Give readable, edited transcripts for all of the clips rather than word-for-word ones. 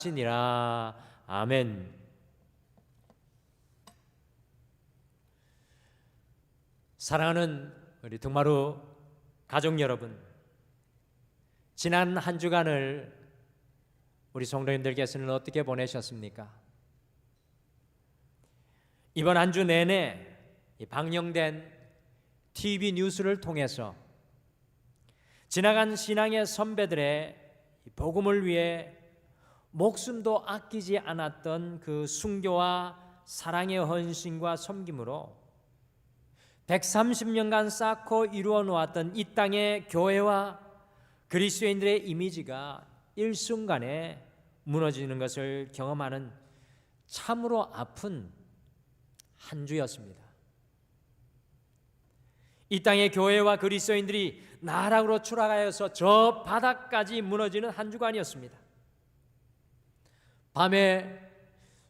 하시니라. 아멘. 사랑하는 우리 등마루 가족 여러분, 지난 한 주간을 우리 성도님들께서는 어떻게 보내셨습니까? 이번 한 주 내내 방영된 TV 뉴스를 통해서 지나간 신앙의 선배들의 복음을 위해 목숨도 아끼지 않았던 그 순교와 사랑의 헌신과 섬김으로 130년간 쌓고 이루어 놓았던 이 땅의 교회와 그리스도인들의 이미지가 일순간에 무너지는 것을 경험하는 참으로 아픈 한 주였습니다. 이 땅의 교회와 그리스도인들이 나락으로 추락하여서 저 바닥까지 무너지는 한 주간이었습니다. 밤에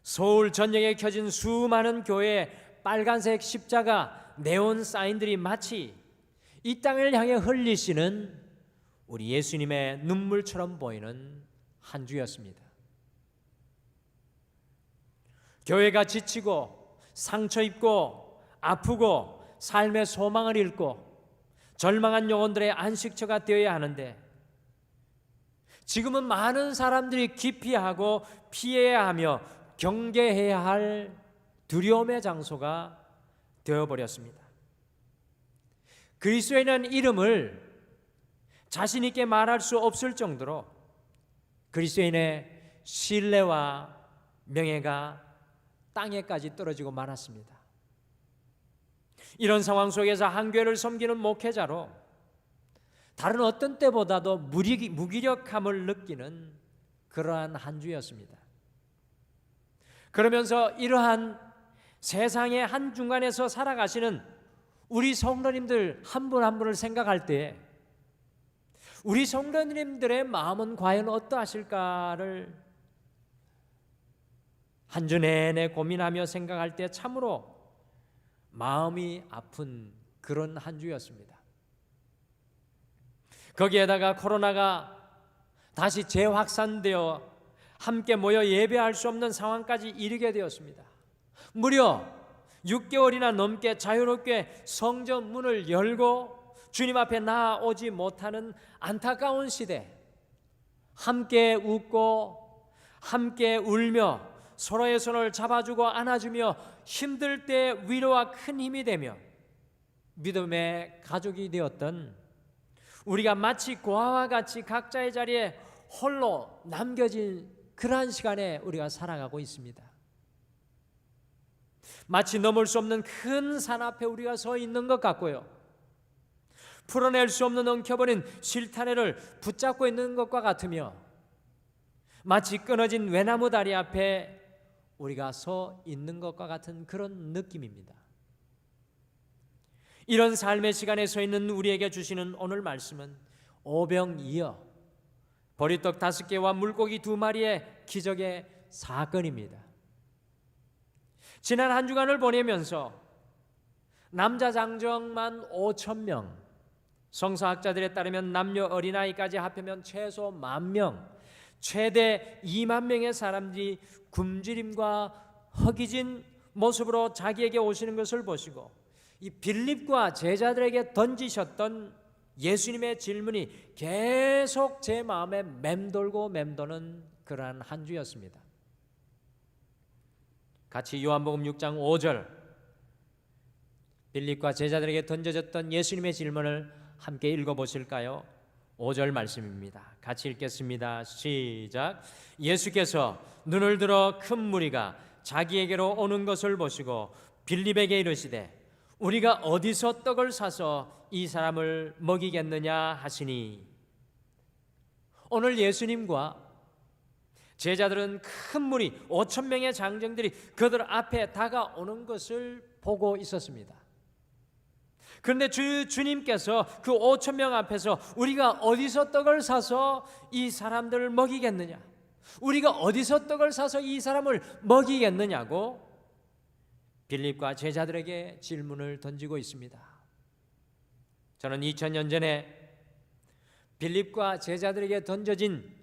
서울 전역에 켜진 수많은 교회의 빨간색 십자가 네온 사인들이 마치 이 땅을 향해 흘리시는 우리 예수님의 눈물처럼 보이는 한 주였습니다. 교회가 지치고 상처 입고 아프고 삶의 소망을 잃고 절망한 영혼들의 안식처가 되어야 하는데, 지금은 많은 사람들이 기피하고 피해야 하며 경계해야 할 두려움의 장소가 되어버렸습니다. 그리스도인이라는 이름을 자신 있게 말할 수 없을 정도로 그리스도인의 신뢰와 명예가 땅에까지 떨어지고 말았습니다. 이런 상황 속에서 한 교회를 섬기는 목회자로 다른 어떤 때보다도 무기력함을 느끼는 그러한 한 주였습니다. 그러면서 이러한 세상의 한 중간에서 살아가시는 우리 성도님들 한 분 한 분을 생각할 때 우리 성도님들의 마음은 과연 어떠하실까를 한 주 내내 고민하며 생각할 때 참으로 마음이 아픈 그런 한 주였습니다. 거기에다가 코로나가 다시 재확산되어 함께 모여 예배할 수 없는 상황까지 이르게 되었습니다. 무려 6개월이나 넘게 자유롭게 성전 문을 열고 주님 앞에 나아오지 못하는 안타까운 시대, 함께 웃고 함께 울며 서로의 손을 잡아주고 안아주며 힘들 때 위로와 큰 힘이 되며 믿음의 가족이 되었던 우리가 마치 고아와 같이 각자의 자리에 홀로 남겨진 그러한 시간에 우리가 살아가고 있습니다. 마치 넘을 수 없는 큰 산 앞에 우리가 서 있는 것 같고요, 풀어낼 수 없는 엉켜버린 실타래를 붙잡고 있는 것과 같으며 마치 끊어진 외나무 다리 앞에 우리가 서 있는 것과 같은 그런 느낌입니다. 이런 삶의 시간에 서 있는 우리에게 주시는 오늘 말씀은 오병이어 보리떡 5개와 물고기 2마리의 기적의 사건입니다. 지난 한 주간을 보내면서 남자 장정만 5,000명, 성서학자들에 따르면 남녀 어린아이까지 합하면 최소 10,000명, 최대 2만 명의 사람들이 굶주림과 허기진 모습으로 자기에게 오시는 것을 보시고 이 빌립과 제자들에게 던지셨던 예수님의 질문이 계속 제 마음에 맴돌고 맴도는 그러한 한 주였습니다. 같이 요한복음 6장 5절, 빌립과 제자들에게 던져졌던 예수님의 질문을 함께 읽어보실까요? 5절 말씀입니다. 같이 읽겠습니다. 시작. 예수께서 눈을 들어 큰 무리가 자기에게로 오는 것을 보시고 빌립에게 이르시되 우리가 어디서 떡을 사서 이 사람을 먹이겠느냐 하시니, 오늘 예수님과 제자들은 큰 무리 5,000명의 장정들이 그들 앞에 다가오는 것을 보고 있었습니다. 그런데 주님께서 그 5,000명 앞에서 우리가 어디서 떡을 사서 이 사람들을 먹이겠느냐, 우리가 어디서 떡을 사서 이 사람을 먹이겠느냐고 빌립과 제자들에게 질문을 던지고 있습니다. 저는 2000년 전에 빌립과 제자들에게 던져진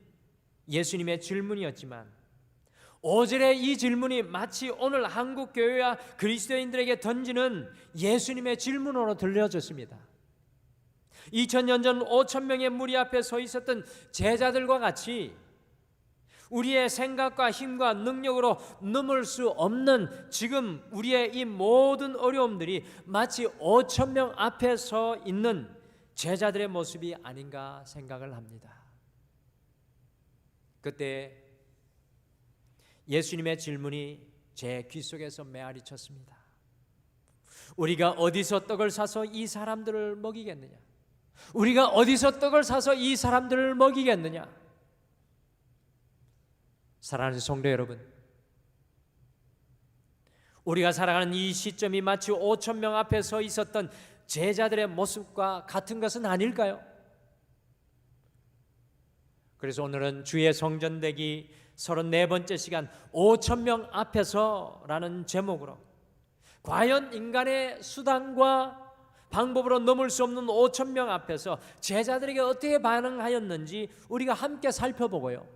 예수님의 질문이었지만 5절의 이 질문이 마치 오늘 한국 교회와 그리스도인들에게 던지는 예수님의 질문으로 들려졌습니다. 2000년 전 5,000명의 무리 앞에 서 있었던 제자들과 같이 우리의 생각과 힘과 능력으로 넘을 수 없는 지금 우리의 이 모든 어려움들이 마치 5,000명 앞에 서 있는 제자들의 모습이 아닌가 생각을 합니다. 그때 예수님의 질문이 제 귀 속에서 메아리 쳤습니다. 우리가 어디서 떡을 사서 이 사람들을 먹이겠느냐? 우리가 어디서 떡을 사서 이 사람들을 먹이겠느냐? 사랑하는 성도 여러분, 우리가 살아가는 이 시점이 마치 5,000명 앞에 서 있었던 제자들의 모습과 같은 것은 아닐까요? 그래서 오늘은 주의 성전되기 34번째 시간 5,000명 앞에서라는 제목으로 과연 인간의 수단과 방법으로 넘을 수 없는 5,000명 앞에서 제자들에게 어떻게 반응하였는지 우리가 함께 살펴보고요.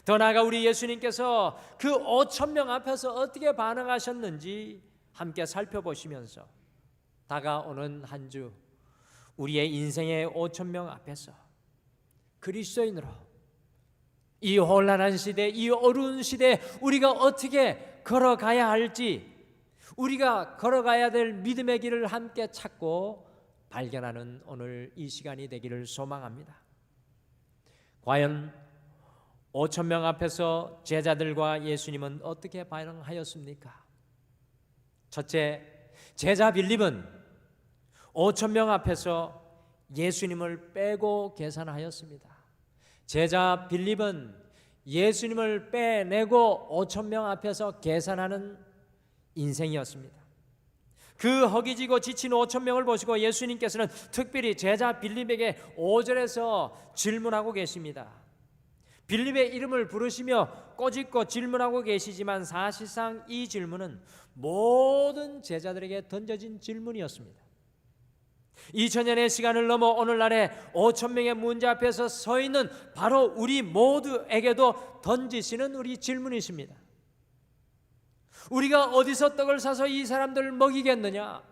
더 나아가 우리 예수님께서 그 5,000명 앞에서 어떻게 반응하셨는지 함께 살펴보시면서 다가오는 한 주 우리의 인생의 5,000명 앞에서 그리스도인으로 이 혼란한 시대, 이 어려운 시대에 우리가 어떻게 걸어가야 할지, 우리가 걸어가야 될 믿음의 길을 함께 찾고 발견하는 오늘 이 시간이 되기를 소망합니다. 과연 5,000명 앞에서 제자들과 예수님은 어떻게 반응하였습니까? 첫째, 제자 빌립은 5,000명 앞에서 예수님을 빼고 계산하였습니다. 제자 빌립은 예수님을 빼내고 5,000명 앞에서 계산하는 인생이었습니다. 그 허기지고 지친 5,000명을 보시고 예수님께서는 특별히 제자 빌립에게 5절에서 질문하고 계십니다. 빌립의 이름을 부르시며 꼬집고 질문하고 계시지만 사실상 이 질문은 모든 제자들에게 던져진 질문이었습니다. 2000년의 시간을 넘어 오늘날에 5,000명의 문제 앞에서 서 있는 바로 우리 모두에게도 던지시는 우리 질문이십니다. 우리가 어디서 떡을 사서 이 사람들을 먹이겠느냐?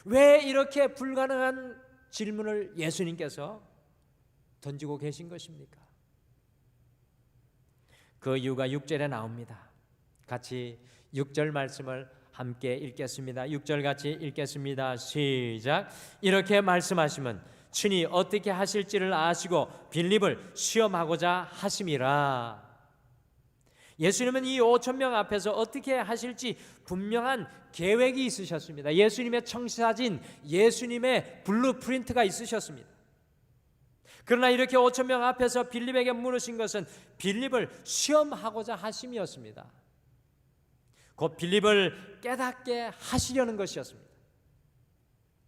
왜 이렇게 불가능한 질문을 예수님께서 던지고 계신 것입니까? 그 이유가 6절에 나옵니다. 같이 6절 말씀을 함께 읽겠습니다. 6절 같이 읽겠습니다. 시작. 이렇게 말씀하시면 친히 어떻게 하실지를 아시고 빌립을 시험하고자 하심이라. 예수님은 이 5,000명 앞에서 어떻게 하실지 분명한 계획이 있으셨습니다. 예수님의 청사진, 예수님의 블루프린트가 있으셨습니다. 그러나 이렇게 5,000명 앞에서 빌립에게 물으신 것은 빌립을 시험하고자 하심이었습니다. 곧 빌립을 깨닫게 하시려는 것이었습니다.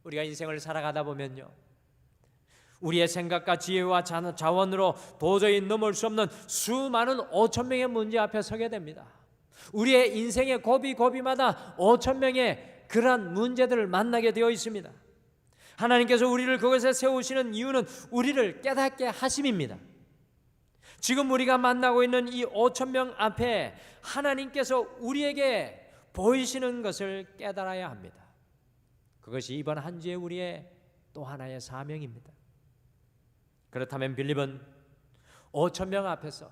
우리가 인생을 살아가다 보면요, 우리의 생각과 지혜와 자원으로 도저히 넘을 수 없는 수많은 5,000명의 문제 앞에 서게 됩니다. 우리의 인생의 고비고비마다 5,000명의 그러한 문제들을 만나게 되어 있습니다. 하나님께서 우리를 그것에 세우시는 이유는 우리를 깨닫게 하심입니다. 지금 우리가 만나고 있는 이 5,000명 앞에 하나님께서 우리에게 보이시는 것을 깨달아야 합니다. 그것이 이번 한 주의 우리의 또 하나의 사명입니다. 그렇다면 빌립은 5,000명 앞에서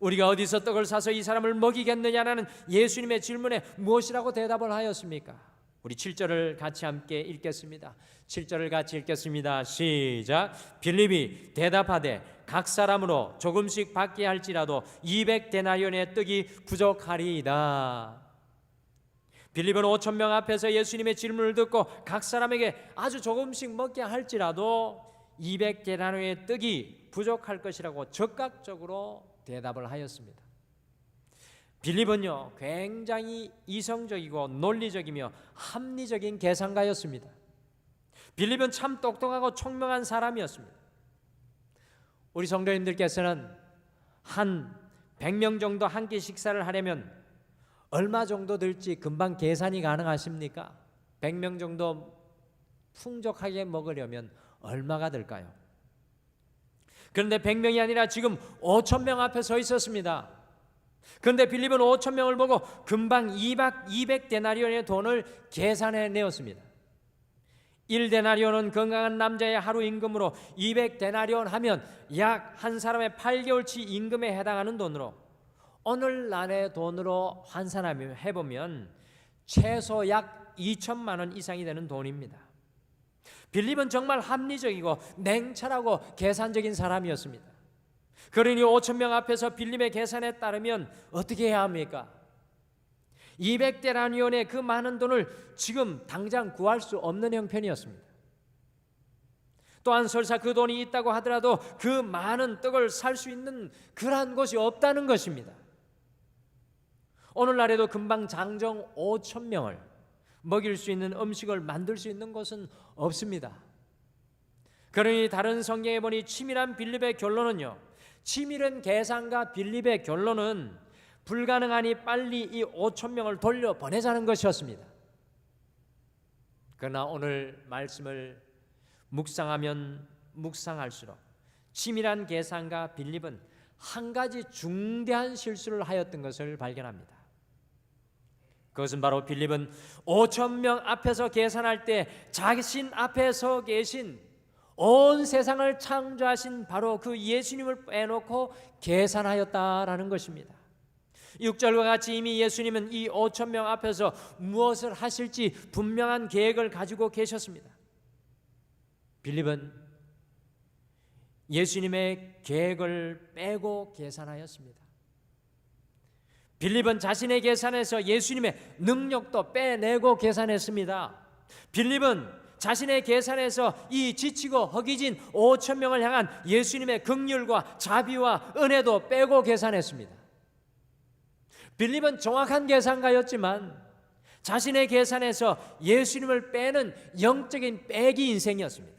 우리가 어디서 떡을 사서 이 사람을 먹이겠느냐라는 예수님의 질문에 무엇이라고 대답을 하였습니까? 우리 7절을 같이 함께 읽겠습니다. 7절을 같이 읽겠습니다. 시작. 빌립이 대답하되 각 사람으로 조금씩 받게 할지라도 200데나리온의 떡이 부족하리이다. 빌립은 5,000명 앞에서 예수님의 질문을 듣고 각 사람에게 아주 조금씩 먹게 할지라도 200데나리온의 떡이 부족할 것이라고 적극적으로 대답을 하였습니다. 빌립은요, 굉장히 이성적이고 논리적이며 합리적인 계산가였습니다. 빌립은 참 똑똑하고 총명한 사람이었습니다. 우리 성도님들께서는 한 100명 정도 한 끼 식사를 하려면 얼마 정도 들지 금방 계산이 가능하십니까? 100명 정도 풍족하게 먹으려면 얼마가 들까요? 그런데 100명이 아니라 지금 5천 명 앞에 서 있었습니다. 그런데 빌립은 5천 명을 보고 금방 200데나리온의 돈을 계산해 내었습니다. 1데나리온은 건강한 남자의 하루 임금으로 200데나리온 하면 약 한 사람의 8개월치 임금에 해당하는 돈으로 오늘날의 돈으로 환산해보면 최소 약 2천만 원 이상이 되는 돈입니다. 빌립은 정말 합리적이고 냉철하고 계산적인 사람이었습니다. 그러니 5천 명 앞에서 빌립의 계산에 따르면 어떻게 해야 합니까? 200데나리온의 그 많은 돈을 지금 당장 구할 수 없는 형편이었습니다. 또한 설사 그 돈이 있다고 하더라도 그 많은 떡을 살 수 있는 그러한 곳이 없다는 것입니다. 오늘날에도 금방 장정 5천 명을 먹일 수 있는 음식을 만들 수 있는 곳은 없습니다. 그러니 다른 성경에 보니 치밀한 빌립의 결론은요, 치밀한 계산과 빌립의 결론은 불가능하니 빨리 이 5천 명을 돌려보내자는 것이었습니다. 그러나 오늘 말씀을 묵상하면 묵상할수록 치밀한 계산과 빌립은 한 가지 중대한 실수를 하였던 것을 발견합니다. 그것은 바로 빌립은 5천 명 앞에서 계산할 때 자신 앞에 서 계신 온 세상을 창조하신 바로 그 예수님을 빼놓고 계산하였다라는 것입니다. 6절과 같이 이미 예수님은 이 5천 명 앞에서 무엇을 하실지 분명한 계획을 가지고 계셨습니다. 빌립은 예수님의 계획을 빼고 계산하였습니다. 빌립은 자신의 계산에서 예수님의 능력도 빼내고 계산했습니다. 빌립은 자신의 계산에서 이 지치고 허기진 5천 명을 향한 예수님의 긍휼과 자비와 은혜도 빼고 계산했습니다. 빌립은 정확한 계산가였지만 자신의 계산에서 예수님을 빼는 영적인 빼기 인생이었습니다.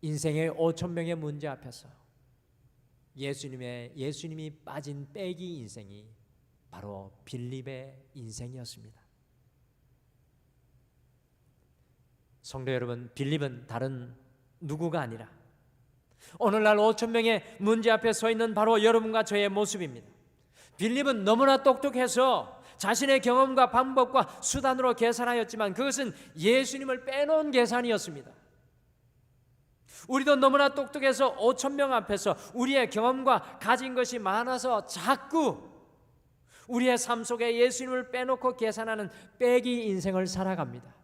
인생의 5천 명의 문제 앞에서 예수님이 빠진 빼기 인생이 바로 빌립의 인생이었습니다. 성도 여러분, 빌립은 다른 누구가 아니라 오늘날 5천 명의 문제 앞에 서 있는 바로 여러분과 저의 모습입니다. 빌립은 너무나 똑똑해서 자신의 경험과 방법과 수단으로 계산하였지만 그것은 예수님을 빼놓은 계산이었습니다. 우리도 너무나 똑똑해서 5천 명 앞에서 우리의 경험과 가진 것이 많아서 자꾸 우리의 삶 속에 예수님을 빼놓고 계산하는 빼기 인생을 살아갑니다.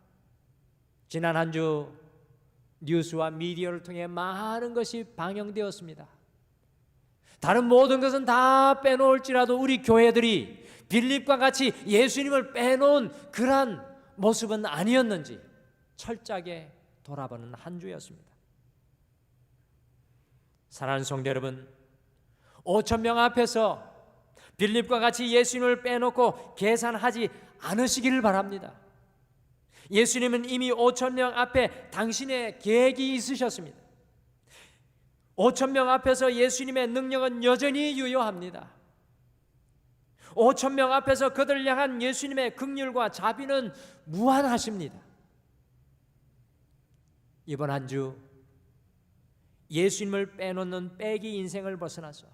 지난 한 주 뉴스와 미디어를 통해 많은 것이 방영되었습니다. 다른 모든 것은 다 빼놓을지라도 우리 교회들이 빌립과 같이 예수님을 빼놓은 그러한 모습은 아니었는지 철저하게 돌아보는 한 주였습니다. 사랑하는 성도 여러분, 5천 명 앞에서 빌립과 같이 예수님을 빼놓고 계산하지 않으시기를 바랍니다. 예수님은 이미 5천 명 앞에 당신의 계획이 있으셨습니다. 5천 명 앞에서 예수님의 능력은 여전히 유효합니다. 5천 명 앞에서 그들을 향한 예수님의 긍휼과 자비는 무한하십니다. 이번 한 주 예수님을 빼놓는 빼기 인생을 벗어나서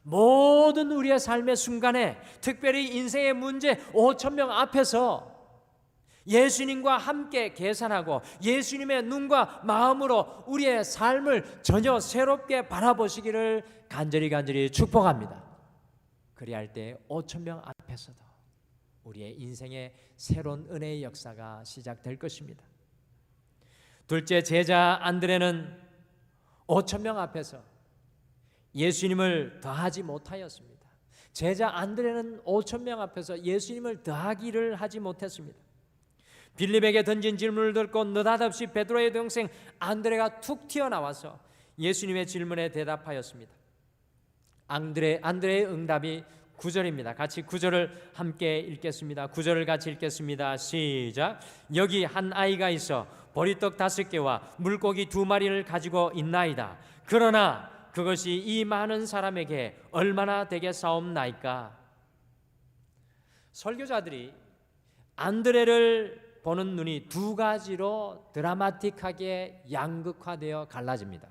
모든 우리의 삶의 순간에, 특별히 인생의 문제 5천 명 앞에서 예수님과 함께 계산하고 예수님의 눈과 마음으로 우리의 삶을 전혀 새롭게 바라보시기를 간절히 축복합니다. 그리할 때 5천 명 앞에서도 우리의 인생의 새로운 은혜의 역사가 시작될 것입니다. 둘째, 제자 안드레는 5천 명 앞에서 예수님을 더하지 못하였습니다. 제자 안드레는 5천 명 앞에서 예수님을 더하기를 하지 못했습니다. 빌립에게 던진 질문을 듣고 느닷없이 베드로의 동생 안드레가 툭 튀어나와서 예수님의 질문에 대답하였습니다. 안드레의 응답이 9절입니다. 같이 9절을 함께 읽겠습니다. 9절을 같이 읽겠습니다. 시작. 여기 한 아이가 있어 보리떡 5개와 물고기 2마리를 가지고 있나이다. 그러나 그것이 이 많은 사람에게 얼마나 되겠사옵나이까. 설교자들이 안드레를 보는 눈이 두 가지로 드라마틱하게 양극화되어 갈라집니다.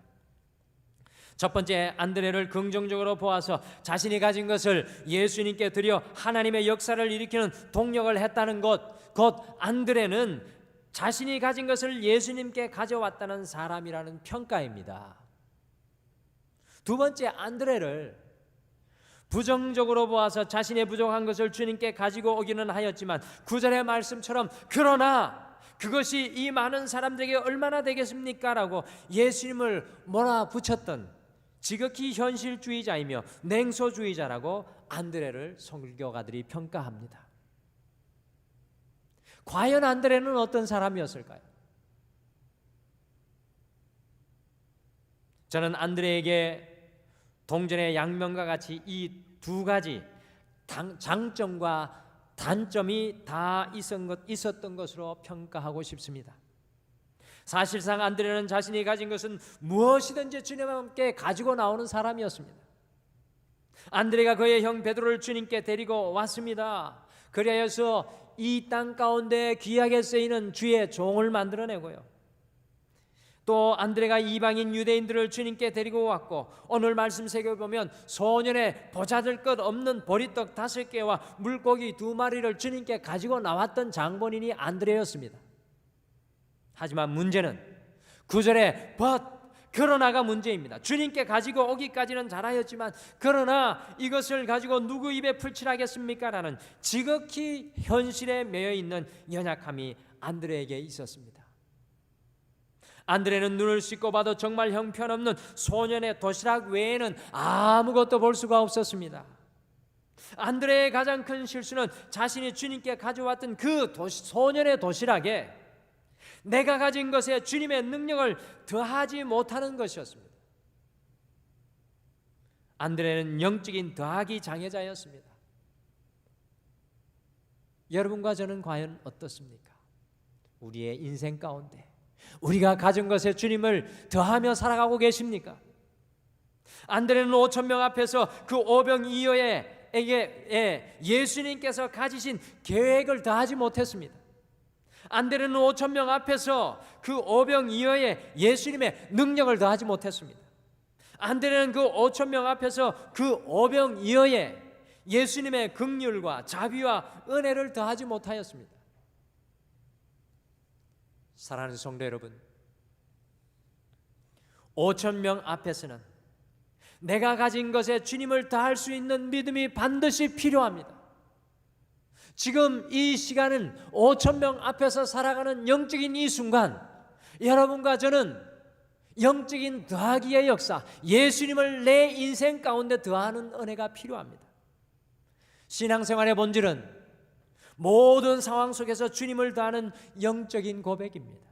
첫 번째, 안드레를 긍정적으로 보아서 자신이 가진 것을 예수님께 드려 하나님의 역사를 일으키는 동력을 했다는 것, 곧 안드레는 자신이 가진 것을 예수님께 가져왔다는 사람이라는 평가입니다. 두 번째, 안드레를 부정적으로 보아서 자신의 부족한 것을 주님께 가지고 오기는 하였지만 9절의 말씀처럼 그러나 그것이 이 많은 사람들에게 얼마나 되겠습니까? 라고 예수님을 몰아붙였던 지극히 현실주의자이며 냉소주의자라고 안드레를 설교가들이 평가합니다. 과연 안드레는 어떤 사람이었을까요? 저는 안드레에게 동전의 양면과 같이 이 두 가지 장점과 단점이 다 있었던 것으로 평가하고 싶습니다. 사실상 안드레는 자신이 가진 것은 무엇이든지 주님과 함께 가지고 나오는 사람이었습니다. 안드레가 그의 형 베드로를 주님께 데리고 왔습니다. 그리하여서 이 땅 가운데 귀하게 쓰이는 주의 종을 만들어내고요, 또 안드레가 이방인 유대인들을 주님께 데리고 왔고, 오늘 말씀 새겨보면 소년의 보잘것 것 없는 보리떡 5개와 물고기 2마리를 주님께 가지고 나왔던 장본인이 안드레였습니다. 하지만 문제는 9절에 그러나가 문제입니다. 주님께 가지고 오기까지는 잘하였지만 그러나 이것을 가지고 누구 입에 풀칠하겠습니까? 라는 지극히 현실에 매여 있는 연약함이 안드레에게 있었습니다. 안드레는 눈을 씻고 봐도 정말 형편없는 소년의 도시락 외에는 아무것도 볼 수가 없었습니다. 안드레의 가장 큰 실수는 자신이 주님께 가져왔던 그 소년의 도시락에 내가 가진 것에 주님의 능력을 더하지 못하는 것이었습니다. 안드레는 영적인 더하기 장애자였습니다. 여러분과 저는 과연 어떻습니까? 우리의 인생 가운데 우리가 가진 것에 주님을 더하며 살아가고 계십니까? 안드레는 5,000명 앞에서 그 오병이어에게 예수님께서 가지신 계획을 더하지 못했습니다. 안드레는 5,000명 앞에서 그 오병이어에 예수님의 능력을 더하지 못했습니다. 안드레는 그 5,000명 앞에서 그 오병이어에 예수님의 긍휼과 자비와 은혜를 더하지 못하였습니다. 사랑하는 성도 여러분, 5,000명 앞에서는 내가 가진 것에 주님을 다할 수 있는 믿음이 반드시 필요합니다. 지금 이 시간은 5,000명 앞에서 살아가는 영적인 이 순간, 여러분과 저는 영적인 더하기의 역사, 예수님을 내 인생 가운데 더하는 은혜가 필요합니다. 신앙생활의 본질은 모든 상황 속에서 주님을 더하는 영적인 고백입니다.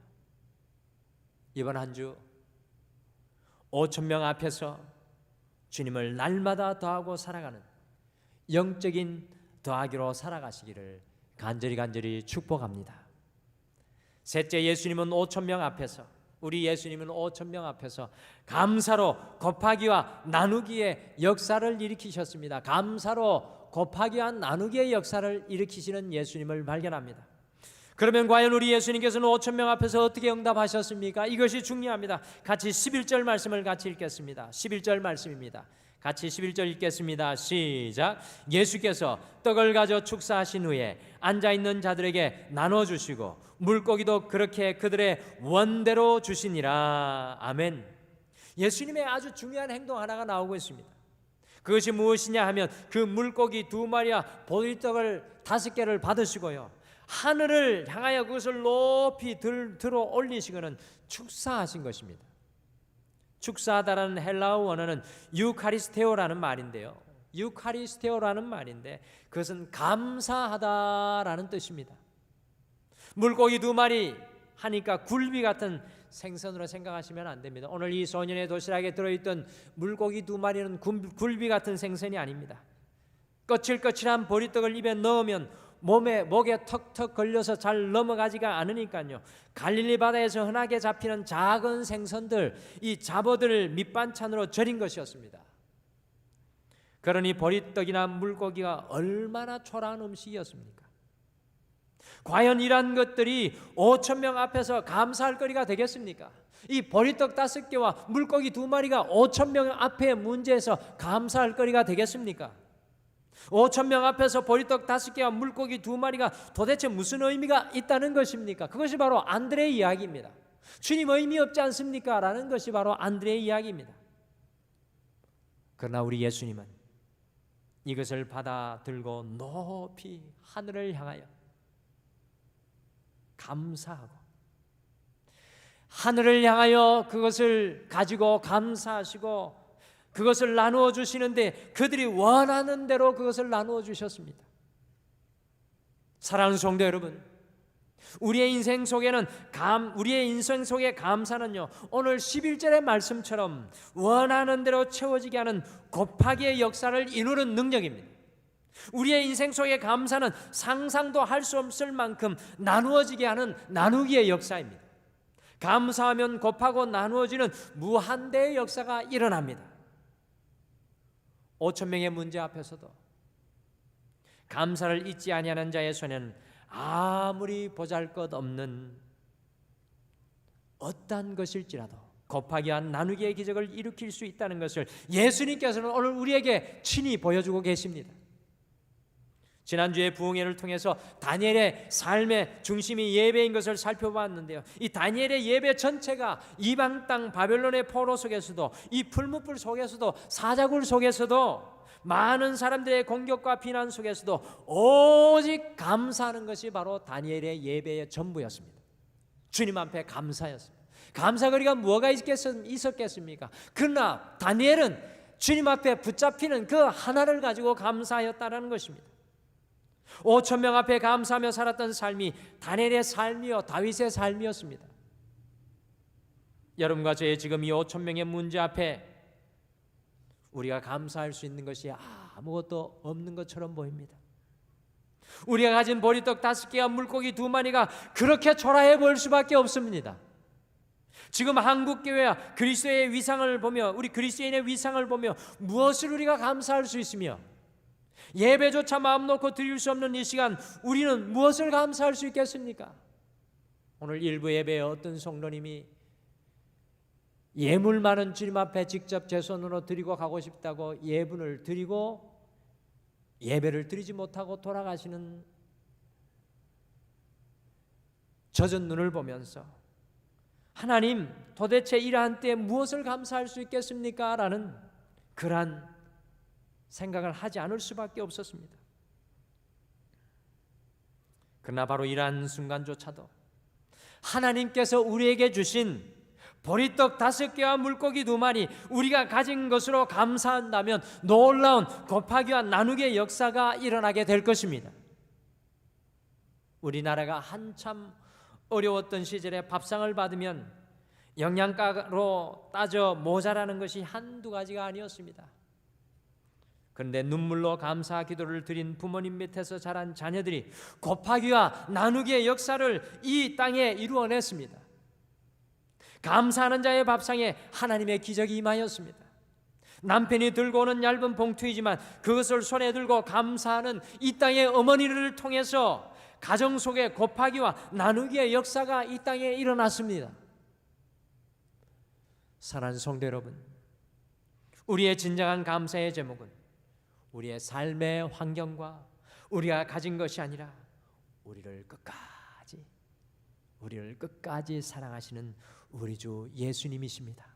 이번 한 주 5,000명 앞에서 주님을 날마다 더하고 살아가는 영적인 더하기로 살아가시기를 간절히 축복합니다. 셋째, 예수님은 5,000명 앞에서, 우리 예수님은 5,000명 앞에서 감사로 곱하기와 나누기의 역사를 일으키셨습니다. 감사로 곱하기와 나누기의 역사를 일으키시는 예수님을 발견합니다. 그러면 과연 우리 예수님께서는 5,000명 앞에서 어떻게 응답하셨습니까? 이것이 중요합니다. 같이 11절 말씀을 같이 읽겠습니다. 11절 말씀입니다. 같이 11절 읽겠습니다. 시작. 예수께서 떡을 가져 축사하신 후에 앉아있는 자들에게 나눠주시고 물고기도 그렇게 그들의 원대로 주시니라. 아멘. 예수님의 아주 중요한 행동 하나가 나오고 있습니다. 그것이 무엇이냐 하면 그 물고기 2마리와 보리떡을 5개를 받으시고요, 하늘을 향하여 그것을 높이 들어 올리시고는 축사하신 것입니다. 축사하다라는 헬라어 원어는 유카리스테오라는 말인데요, 유카리스테오라는 말인데 그것은 감사하다라는 뜻입니다. 물고기 2마리 하니까 굴비 같은 생선으로 생각하시면 안 됩니다. 오늘 이 소년의 도시락에 들어있던 물고기 2마리는 굴비 같은 생선이 아닙니다. 거칠거칠한 보리떡을 입에 넣으면 목에 턱턱 걸려서 잘 넘어가지가 않으니까요, 갈릴리 바다에서 흔하게 잡히는 작은 생선들, 이 잡어들을 밑반찬으로 절인 것이었습니다. 그러니 보리떡이나 물고기가 얼마나 초라한 음식이었습니까? 과연 이러한 것들이 5천 명 앞에서 감사할 거리가 되겠습니까? 이 보리떡 5개와 물고기 2마리가 5천 명 앞에 문제에서 감사할 거리가 되겠습니까? 5천 명 앞에서 보리떡 5개와 물고기 2마리가 도대체 무슨 의미가 있다는 것입니까? 그것이 바로 안드레의 이야기입니다. 주님 의미 없지 않습니까? 라는 것이 바로 안드레의 이야기입니다. 그러나 우리 예수님은 이것을 받아들고 높이 하늘을 향하여 감사하고 하늘을 향하여 그것을 가지고 감사하시고 그것을 나누어 주시는데 그들이 원하는 대로 그것을 나누어 주셨습니다. 사랑하는 성도 여러분, 우리의 인생 속에 감사는요, 오늘 11절의 말씀처럼 원하는 대로 채워지게 하는 곱하기의 역사를 이루는 능력입니다. 우리의 인생 속의 감사는 상상도 할 수 없을 만큼 나누어지게 하는 나누기의 역사입니다. 감사하면 곱하고 나누어지는 무한대의 역사가 일어납니다. 5천 명의 문제 앞에서도 감사를 잊지 아니하는 자의 손에는 아무리 보잘것없는 어떠한 것일지라도 곱하기와 나누기의 기적을 일으킬 수 있다는 것을 예수님께서는 오늘 우리에게 친히 보여주고 계십니다. 지난주에 부흥회를 통해서 다니엘의 삶의 중심이 예배인 것을 살펴봤는데요, 이 다니엘의 예배 전체가 이방 땅 바벨론의 포로 속에서도 이 풀무불 속에서도 사자굴 속에서도 많은 사람들의 공격과 비난 속에서도 오직 감사하는 것이 바로 다니엘의 예배의 전부였습니다. 주님 앞에 감사였습니다. 감사거리가 뭐가 있었겠습니까? 그러나 다니엘은 주님 앞에 붙잡히는 그 하나를 가지고 감사하였다는 것입니다. 5천 명 앞에 감사하며 살았던 삶이 다니엘의 삶이요 다윗의 삶이었습니다. 여러분과 저의 지금 이 5천 명의 문제 앞에 우리가 감사할 수 있는 것이 아무것도 없는 것처럼 보입니다. 우리가 가진 보리떡 5개와 물고기 2마리가 그렇게 초라해 보일 수밖에 없습니다. 지금 한국교회와 그리스도의 위상을 보며, 우리 그리스도인의 위상을 보며 무엇을 우리가 감사할 수 있으며, 예배조차 마음 놓고 드릴 수 없는 이 시간 우리는 무엇을 감사할 수 있겠습니까? 오늘 일부 예배에 어떤 성도님이 예물 많은 주님 앞에 직접 제 손으로 드리고 가고 싶다고 예분을 드리고 예배를 드리지 못하고 돌아가시는 젖은 눈을 보면서 하나님, 도대체 이러한 때에 무엇을 감사할 수 있겠습니까? 라는 그러한 생각을 하지 않을 수밖에 없었습니다. 그러나 바로 이러한 순간조차도 하나님께서 우리에게 주신 보리떡 5개와 물고기 2마리, 우리가 가진 것으로 감사한다면 놀라운 곱하기와 나누기의 역사가 일어나게 될 것입니다. 우리나라가 한참 어려웠던 시절에 밥상을 받으면 영양가로 따져 모자라는 것이 한두 가지가 아니었습니다. 그런데 눈물로 감사 기도를 드린 부모님 밑에서 자란 자녀들이 곱하기와 나누기의 역사를 이 땅에 이루어냈습니다. 감사하는 자의 밥상에 하나님의 기적이 임하였습니다. 남편이 들고 오는 얇은 봉투이지만 그것을 손에 들고 감사하는 이 땅의 어머니를 통해서 가정 속에 곱하기와 나누기의 역사가 이 땅에 일어났습니다. 사랑하는 성도 여러분, 우리의 진정한 감사의 제목은 우리의 삶의 환경과 우리가 가진 것이 아니라 우리를 끝까지 사랑하시는 우리 주 예수님이십니다.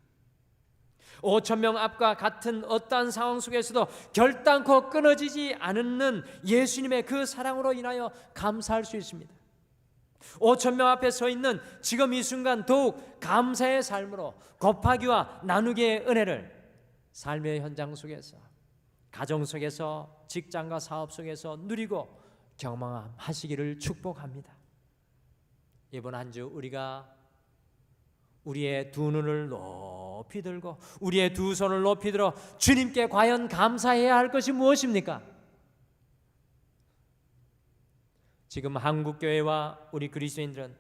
5천 명 앞과 같은 어떠한 상황 속에서도 결단코 끊어지지 않는 예수님의 그 사랑으로 인하여 감사할 수 있습니다. 5천 명 앞에 서 있는 지금 이 순간 더욱 감사의 삶으로 곱하기와 나누기의 은혜를 삶의 현장 속에서, 가정 속에서, 직장과 사업 속에서 누리고 경험하시기를 축복합니다. 이번 한 주 우리가 우리의 두 눈을 높이 들고 우리의 두 손을 높이 들어 주님께 과연 감사해야 할 것이 무엇입니까? 지금 한국교회와 우리 그리스도인들은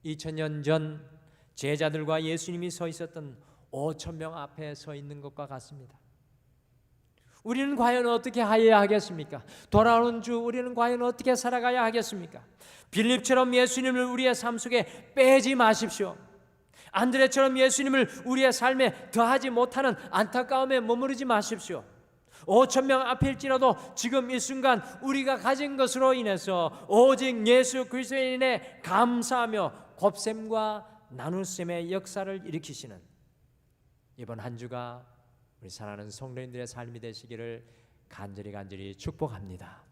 2000년 전 제자들과 예수님이 서 있었던 5천 명 앞에 서 있는 것과 같습니다. 우리는 과연 어떻게 하여야 하겠습니까? 돌아오는 주 우리는 과연 어떻게 살아가야 하겠습니까? 빌립처럼 예수님을 우리의 삶 속에 빼지 마십시오. 안드레처럼 예수님을 우리의 삶에 더하지 못하는 안타까움에 머무르지 마십시오. 5,000명 앞일지라도 지금 이 순간 우리가 가진 것으로 인해서 오직 예수 그리스도에 인해 감사하며 곱셈과 나눗셈의 역사를 일으키시는 이번 한 주가 우리 사랑하는 성도님들의 삶이 되시기를 간절히 축복합니다.